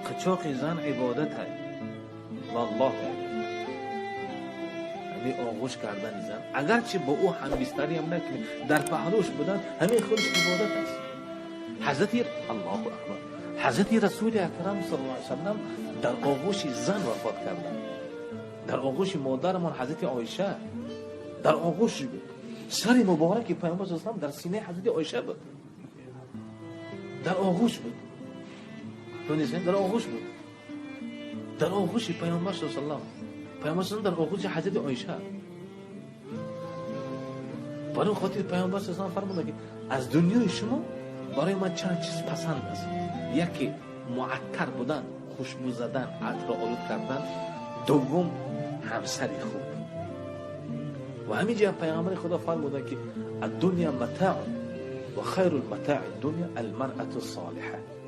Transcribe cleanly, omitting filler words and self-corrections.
قچاق زن عبادت ہے والله. همین آغوش کردن زن اگرچه با او همبستری هم نکنه در پهلوش بودن همین خودش عبادت است. حضرت الله اکبر حضرت رسول اکرم صلی الله علیه و سلم در آغوش زن وفات کردند. در آغوش مادرمان حضرت عایشه در آغوش بود. سر مبارک پیامبر صلی الله علیه و در سینه حضرت عایشه بود. در آغوش بود. در آغوش بود. در آغوش پیامبر صلی الله علیه و سلم. پیامبر صلی الله علیه و در آغوش حضرت عایشه. برای خاطر پیامبر صلی الله علیه و فرمود که از دنیای شما برای من چند چیز پسند است. یکی معطر بودن، خوشبو زدن، عطر آلود کردن. دوم همسری خوب. و همینجا پیامبر خدا فرمودن که الدنیا متاع و خیر المتاع الدنیا المرأة الصالحه.